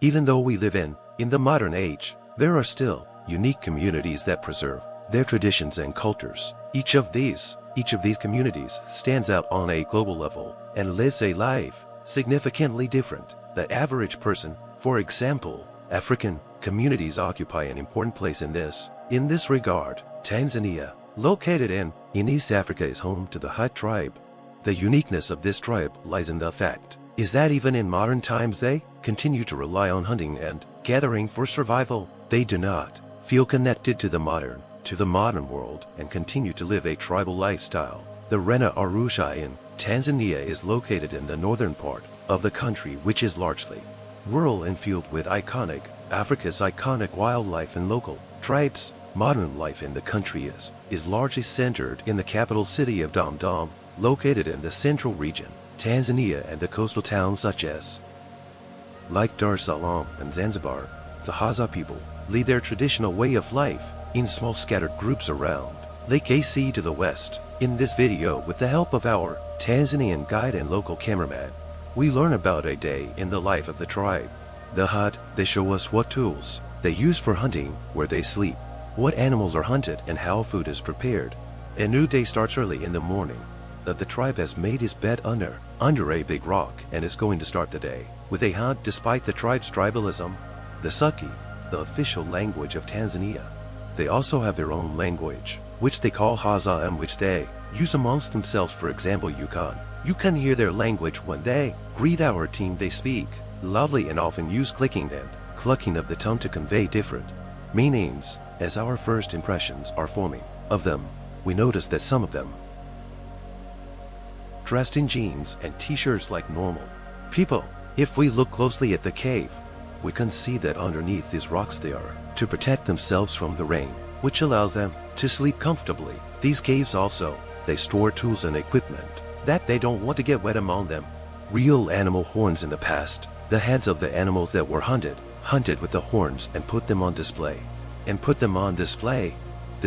Even though we live in the modern age, there are still unique communities that preserve their traditions and cultures. Each of these communities stands out on a global level and lives a life significantly different than the average person. For example, African communities occupy an important place in this. In this regard, Tanzania, located in East Africa, is home to the Hut tribe. The uniqueness of this tribe lies in the fact is that even in modern times they continue to rely on hunting and gathering for survival. They do not feel connected to the modern world and continue to live a tribal lifestyle. The Rena Arusha in Tanzania is located in the northern part of the country, which is largely rural and filled with Africa's iconic wildlife and local tribes. Modern life in the country is largely centered in the capital city of Dar es Salaam, located in the central region, Tanzania, and the coastal towns such as like Dar es Salaam and Zanzibar. The Hadza people lead their traditional way of life in small scattered groups around Lake AC to the west. In this video, with the help of our Tanzanian guide and local cameraman, we learn about a day in the life of the tribe. The Hut, they show us what tools they use for hunting, where they sleep, what animals are hunted, and how food is prepared. A new day starts early in the morning. The tribe has made his bed under a big rock and is going to start the day with a hunt. Despite the tribe's tribalism, the Suki, the official language of Tanzania, they also have their own language, which they call Hadza, and which they use amongst themselves. For example, you can hear their language when they greet our team. They speak loudly and often use clicking and clucking of the tongue to convey different meanings. As our first impressions are forming of them, we notice that some of them dressed in jeans and t-shirts like normal people. If we look closely at the cave, we can see that underneath these rocks they are to protect themselves from the rain, which allows them to sleep comfortably. These caves also, they store tools and equipment that they don't want to get wet among them. Real animal horns. In the past, the heads of the animals that were hunted with the horns and put them on display. They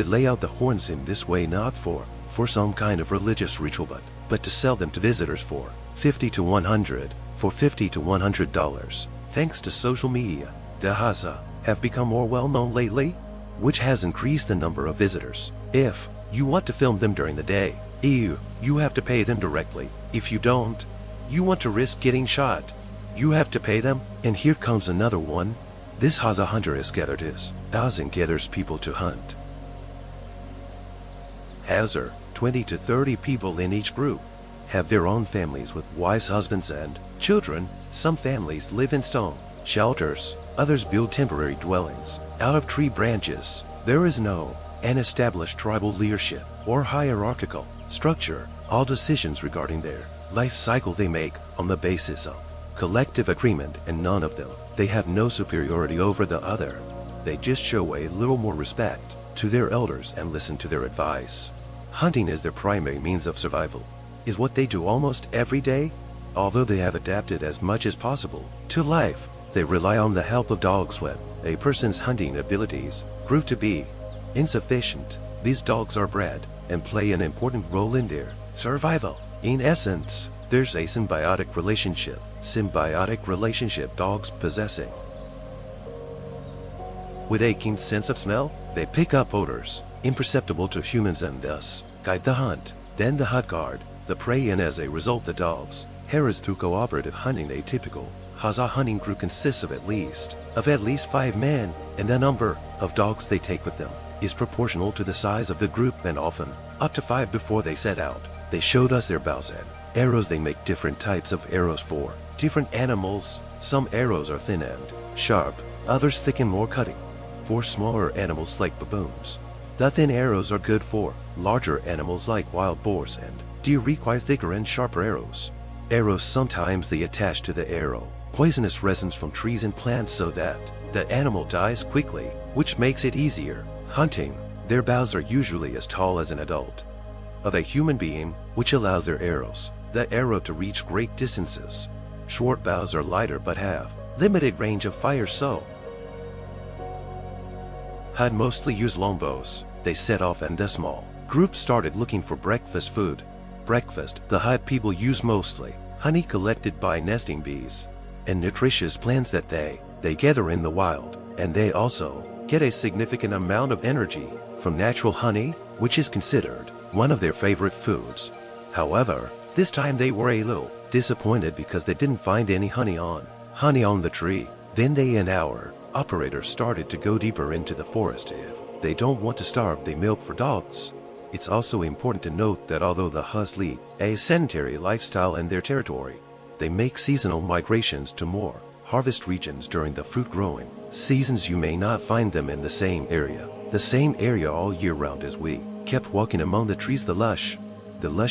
lay out the horns in this way not for some kind of religious ritual, but to sell them to visitors for $50 to $100. Thanks to social media, the Hadza have become more well-known lately, which has increased the number of visitors. If you want to film them during the day, you have to pay them directly. If you don't, you want to risk getting shot, you have to pay them. And here comes another one. This Hadza hunter has gathered his house and gathers people to hunt. Hadza, 20 to 30 people in each group, have their own families with wives, husbands, and children. Some families live in stone shelters, others build temporary dwellings out of tree branches. There is no an established tribal leadership or hierarchical structure. All decisions regarding their life cycle they make on the basis of collective agreement, and none of them, they have no superiority over the other. They just show a little more respect to their elders and listen to their advice. Hunting is their primary means of survival, is what they do almost every day. Although they have adapted as much as possible to life, they rely on the help of dogs when a person's hunting abilities prove to be insufficient. These dogs are bred and play an important role in their survival. In essence, there's a symbiotic relationship dogs possessing. With a keen sense of smell, they pick up odors imperceptible to humans and thus guide the hunt. Then the hut guard the prey, and as a result the dogs harrass through cooperative hunting. A typical Hadza hunting crew consists of at least 5 men, and the number of dogs they take with them is proportional to the size of the group, and often up to 5 before they set out. They showed us their bows and arrows. They make different types of arrows for different animals. Some arrows are thin and sharp, others thick and more cutting. For smaller animals like baboons, the thin arrows are good. For larger animals like wild boars and deer require thicker and sharper arrows. Sometimes they attach to the arrow poisonous resins from trees and plants so that the animal dies quickly, which makes it easier hunting. Their bows are usually as tall as an adult of a human being, which allows the arrow to reach great distances. Short bows are lighter but have limited range of fire, so Hut mostly use long bows. They set off and the small group started looking for breakfast food. The Hut people use mostly honey collected by nesting bees and nutritious plants that they they gather in the wild, and they also get a significant amount of energy from natural honey, which is considered one of their favorite foods. However, this time they were a little disappointed because they didn't find any honey on the tree. Then they and our operator started to go deeper into the forest. If they don't want to starve the milk for dogs. It's also important to note that although the Hadza lead a sedentary lifestyle in their territory, they make seasonal migrations to more harvest regions during the fruit growing seasons. You may not find them in the same area all year round. As we kept walking among the trees, the lush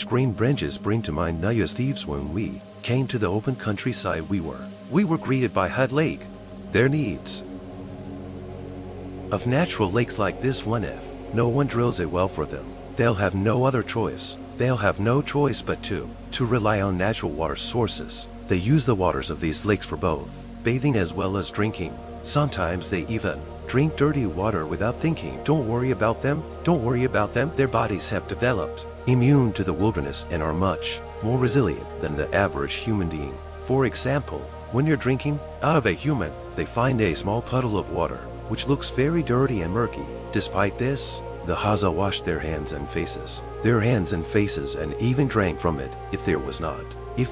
green branches bring to mind Naya's thieves. When we came to the open countryside, we were greeted by Hadza Lake. Their needs of natural lakes like this one, if no one drills a well for them, they'll have no other choice. They'll have no choice but to rely on natural water sources. They use the waters of these lakes for both bathing as well as drinking. Sometimes they even drink dirty water without thinking. Don't worry about them. Don't worry about them. Their bodies have developed immune to the wilderness and are much more resilient than the average human being. For example, when you're drinking out of a human, they find a small puddle of water, which looks very dirty and murky. Despite this, the Hadza washed their hands and faces, and even drank from it if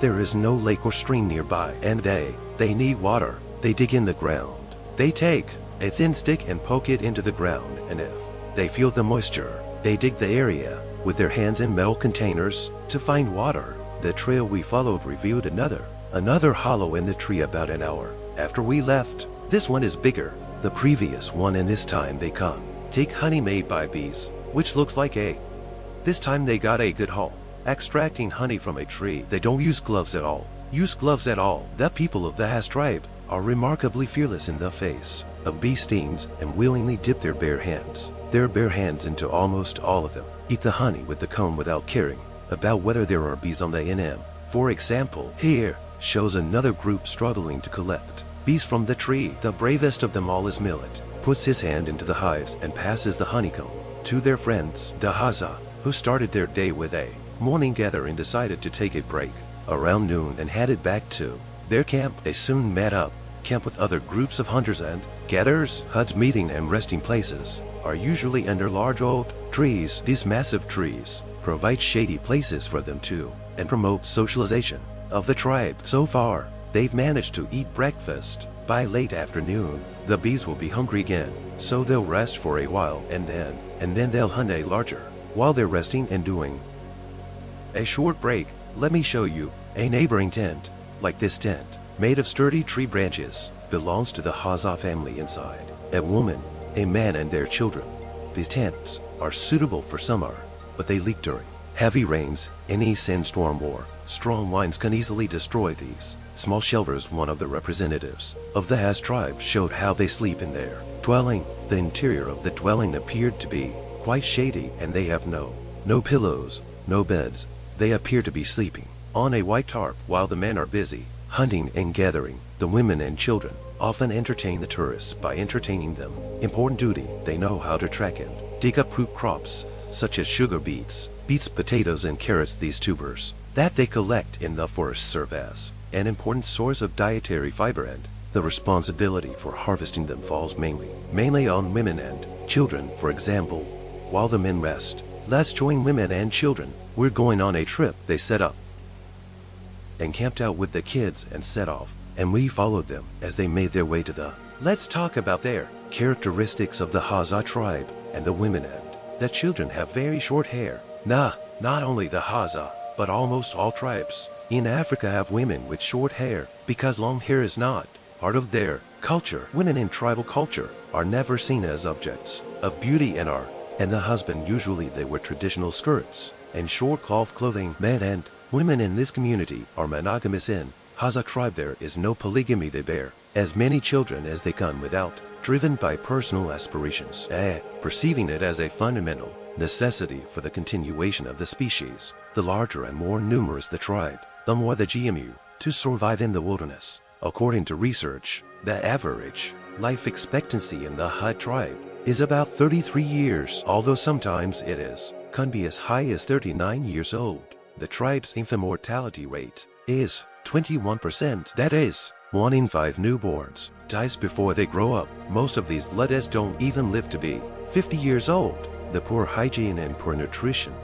there is no lake or stream nearby, and they need water. They dig in the ground. They take a thin stick and poke it into the ground, and if they feel the moisture, they dig the area with their hands in metal containers to find water. The trail we followed revealed another hollow in the tree about an hour after we left. This one is bigger the previous one, and this time they take honey made by bees, which looks like this time they got a good haul. Extracting honey from a tree, they don't use gloves at all. The people of the Hadza tribe are remarkably fearless in the face of bee stings and willingly dip their bare hands into almost all of them. Eat the honey with the comb without caring about whether there are bees on the NM. For example, here shows another group struggling to collect bees from the tree. The bravest of them all is Millet, puts his hand into the hives and passes the honeycomb to their friends. The Hadza, who started their day with a morning gathering, decided to take a break around noon and headed back to their camp. They soon met up camp with other groups of hunters and gatherers. Hadza's meeting and resting places are usually under large old trees. These massive trees provide shady places for them to and promote socialization of the tribe. So far, they've managed to eat breakfast. By late afternoon, the bees will be hungry again, so they'll rest for a while, and then they'll hunt a larger. While they're resting and doing a short break, let me show you a neighboring tent. Like this tent, made of sturdy tree branches, belongs to the Hadza family. Inside, a woman, a man, and their children. These tents are suitable for summer, but they leak during heavy rains. Any sandstorm or strong winds can easily destroy these small shelters. One of the representatives of the Hadza tribe showed how they sleep in their dwelling. The interior of the dwelling appeared to be quite shady, and they have no pillows, no beds. They appear to be sleeping on a white tarp while the men are busy hunting and gathering. The women and children often entertain the tourists by entertaining them. Important duty, they know how to track and dig up root crops such as sugar beets, potatoes, and carrots. These tubers that they collect in the forest serve as an important source of dietary fiber, and the responsibility for harvesting them falls mainly on women and children. For example, while the men rest, let's join women and children. We're going on a trip. They set up and camped out with the kids and set off, and we followed them as they made their way to the. Let's talk about their characteristics of the Hadza tribe. And the women and the children have very short hair. Not only the Hadza, but almost all tribes in Africa have women with short hair, because long hair is not part of their culture. Women in tribal culture are never seen as objects of beauty and the husband. Usually they wear traditional skirts and short cloth clothing. Men and women in this community are monogamous. In Hadza tribe there is no polygamy. They bear as many children as they can without driven by personal aspirations, perceiving it as a fundamental necessity for the continuation of the species. The larger and more numerous the tribe, the more the GMU to survive in the wilderness. According to research, the average life expectancy in the Hadza tribe is about 33 years, although sometimes can be as high as 39 years old. The tribe's infant mortality rate is 21%. That is 1 in 5 newborns dies before they grow up. Most of these lads don't even live to be 50 years old. The poor hygiene and poor nutrition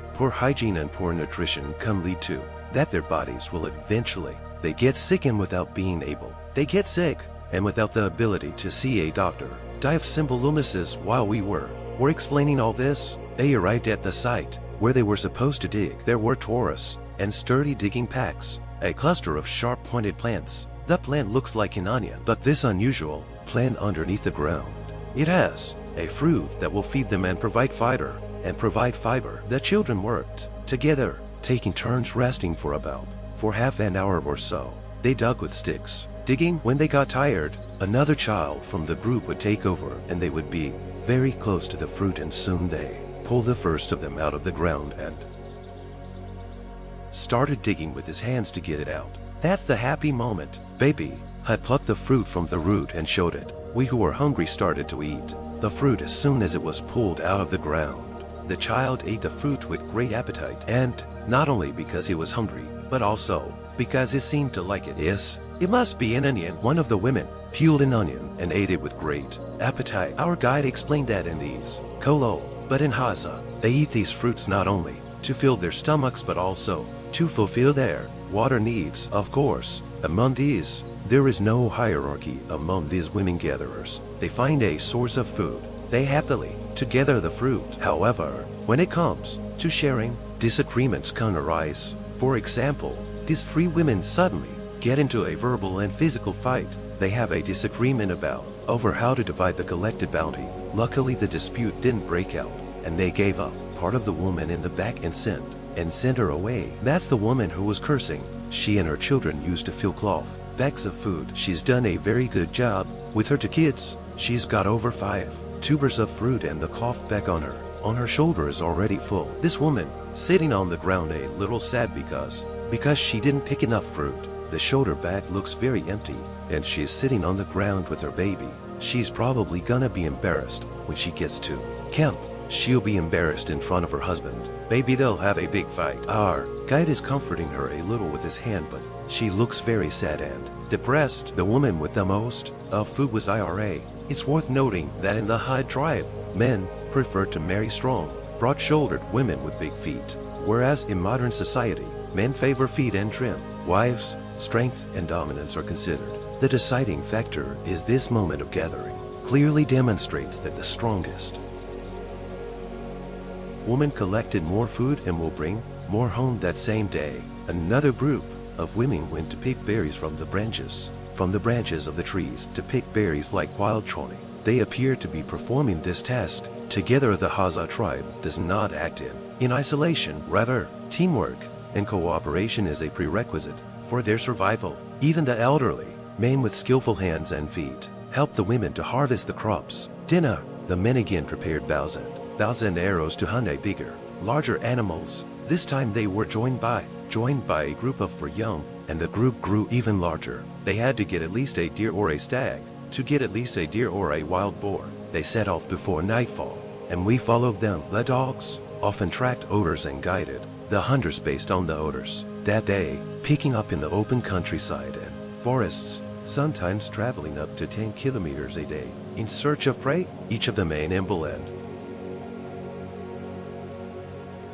can lead to that their bodies will eventually, they get sick, and without being able, they get sick, and without the ability to see a doctor, die of simple illnesses. While we were explaining all this, they arrived at the site where they were supposed to dig. There were Taurus and sturdy digging packs, a cluster of sharp-pointed plants. The plant looks like an onion, but this unusual plant underneath the ground, it has a fruit that will feed them and provide fiber. The children worked together, taking turns resting for half an hour or so. They dug with sticks, digging. When they got tired, another child from the group would take over, and they would be very close to the fruit, and soon they pulled the first of them out of the ground and started digging with his hands to get it out. That's the happy moment. Baby had plucked the fruit from the root and showed it. We who were hungry started to eat the fruit as soon as it was pulled out of the ground. The child ate the fruit with great appetite, and not only because he was hungry, but also because he seemed to like it. Yes, it must be an onion. One of the women peeled an onion and ate it with great appetite. Our guide explained that in these Kolo, but in Hadza, they eat these fruits not only to fill their stomachs but also to fulfill their water needs. Of course, among these, there is no hierarchy among these women gatherers. They find a source of food. They happily together the fruit. However, when it comes to sharing, disagreements can arise. For example, these 3 women suddenly get into a verbal and physical fight. They have a disagreement over how to divide the collected bounty. Luckily, the dispute didn't break out, and they gave up part of the woman in the back and sent her away. That's the woman who was cursing. She and her children used to fill cloth bags of food. She's done a very good job with her 2 kids. She's got over 5 tubers of fruit, and the cloth bag on her shoulder is already full. This woman sitting on the ground a little sad because she didn't pick enough fruit. The shoulder bag looks very empty, and she is sitting on the ground with her baby. She's probably gonna be embarrassed when she gets to camp. She'll be embarrassed in front of her husband. Maybe they'll have a big fight. Our guide is comforting her a little with his hand, but she looks very sad and depressed. The woman with the most food was Ira. It's worth noting that in the Hadza tribe, men prefer to marry strong, broad-shouldered women with big feet, whereas in modern society, men favor feet and trim. Wives, strength and dominance are considered. The deciding factor is this moment of gathering clearly demonstrates that the strongest woman collected more food and will bring more home that same day. Another group of women went to pick berries from the branches of the trees to pick berries like wild choni. They appear to be performing this task together. The Hadza tribe does not act in isolation. Rather, teamwork and cooperation is a prerequisite for their survival. Even the elderly, men with skillful hands and feet, help the women to harvest the crops. Dinner. The men again prepared bows and arrows to hunt a bigger, larger animals. This time they were joined by a group of 4 young, and the group grew even larger. They had to get at least a deer or a stag. To get at least a deer or a wild boar, they set off before nightfall, and we followed them. The dogs often tracked odors and guided the hunters based on the odors that day, picking up in the open countryside and forests, sometimes traveling up to 10 kilometers a day in search of prey. Each of them an nimble and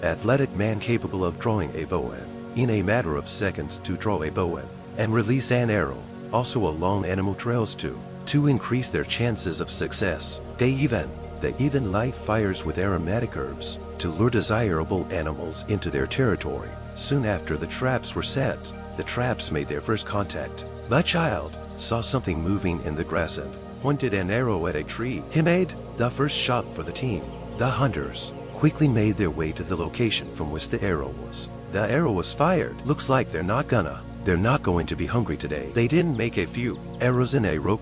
athletic man capable of drawing a bow and, in a matter of seconds, to draw a bow and release an arrow. Also along animal trails to increase their chances of success. They even light fires with aromatic herbs to lure desirable animals into their territory. Soon after the traps were set, the traps made their first contact. The child saw something moving in the grass and pointed an arrow at a tree. He made the first shot for the team. The hunters quickly made their way to the location from which the arrow was. The arrow was fired. Looks like they're not going to be hungry today. They didn't make a few arrows in a row.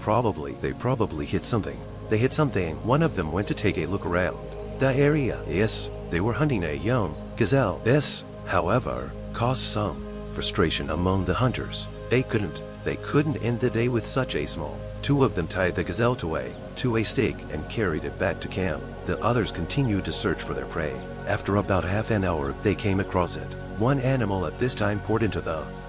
They probably hit something. They hit something. One of them went to take a look around the area. Yes, they were hunting a young gazelle. This, however, caused some frustration among the hunters. They couldn't end the day with such a small. 2 of them tied the gazelle to a stake and carried it back to camp. The others continued to search for their prey. After about half an hour, they came across it. One animal at this time poured into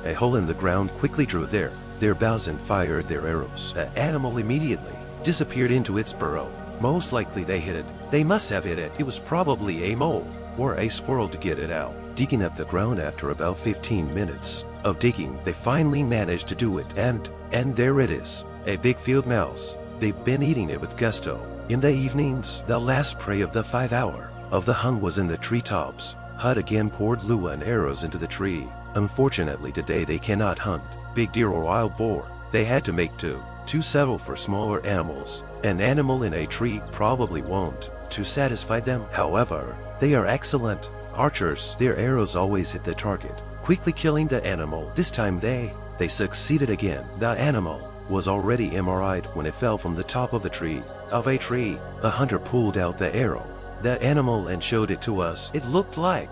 a hole in the ground, quickly drew their their bows and fired their arrows. The animal immediately disappeared into its burrow. Most likely they hit it. They must have hit it. It was probably a mole or a squirrel to get it out. Digging up the ground after about 15 minutes of digging, they finally managed to do it, and there it is, a big field mouse. They've been eating it with gusto. In the evenings, the last prey of the 5 hour of the hunt was in the treetops. Hud again poured lua and arrows into the tree. Unfortunately today they cannot hunt big deer or wild boar. They had to make do to settle for smaller animals. An animal in a tree probably won't to satisfy them. However, they are excellent archers. Their arrows always hit the target, quickly killing the animal. This time they succeeded again. The animal was already MRI'd when it fell from the top of the tree. The hunter pulled out the arrow, the animal, and showed it to us. It looked like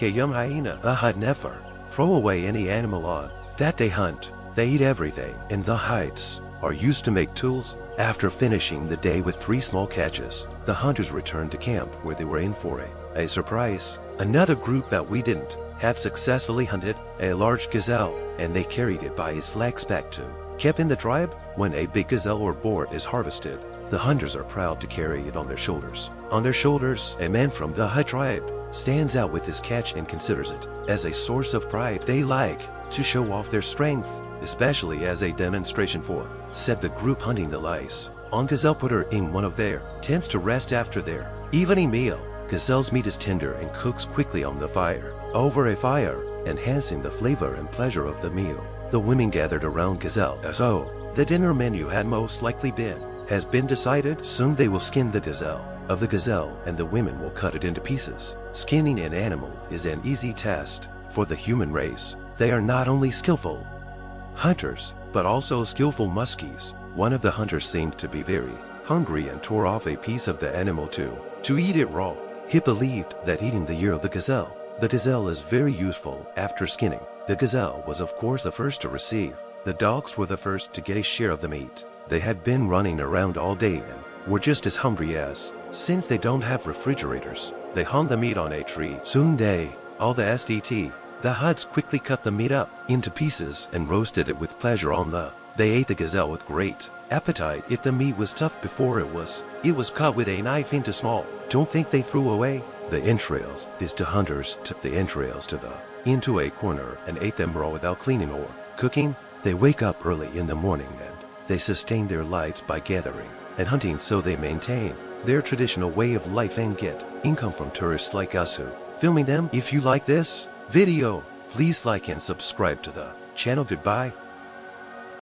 a young hyena. The Hud never throw away any animal on that they hunt. They eat everything, and the hides are used to make tools. After finishing the day with 3 small catches, the hunters returned to camp where they were in for a surprise. Another group that we didn't have successfully hunted a large gazelle, and they carried it by its legs back to kept in the tribe. When a big gazelle or boar is harvested, the hunters are proud to carry it on their shoulders. On their shoulders, a man from the Hud tribe stands out with his catch and considers it as a source of pride. They like to show off their strength, especially as a demonstration for, said the group hunting the lice. On gazelle put her in one of their tents to rest after their evening meal. Gazelle's meat is tender and cooks quickly on the fire, over a fire, enhancing the flavor and pleasure of the meal. The women gathered around gazelle. So, the dinner menu has been decided. Soon they will skin the gazelle, and the women will cut it into pieces. Skinning an animal is an easy task for the human race. They are not only skillful hunters, but also skillful muskies. One of the hunters seemed to be very hungry and tore off a piece of the animal to eat it raw. He believed that eating the ear of the gazelle is very useful. After skinning, the gazelle was of course the first to receive. The dogs were the first to get a share of the meat. They had been running around all day and were just as hungry as, since they don't have refrigerators, they hung the meat on a tree. Soon all the SDT. The Huds quickly cut the meat up into pieces and roasted it with pleasure They ate the gazelle with great appetite. If the meat was tough before it was cut with a knife into small. Don't think they threw away the entrails. These two hunters took the entrails into a corner and ate them raw without cleaning or cooking. They wake up early in the morning and they sustain their lives by gathering and hunting, so they maintain their traditional way of life and get income from tourists like us who filming them. If you like this video, please like and subscribe to the channel. Goodbye.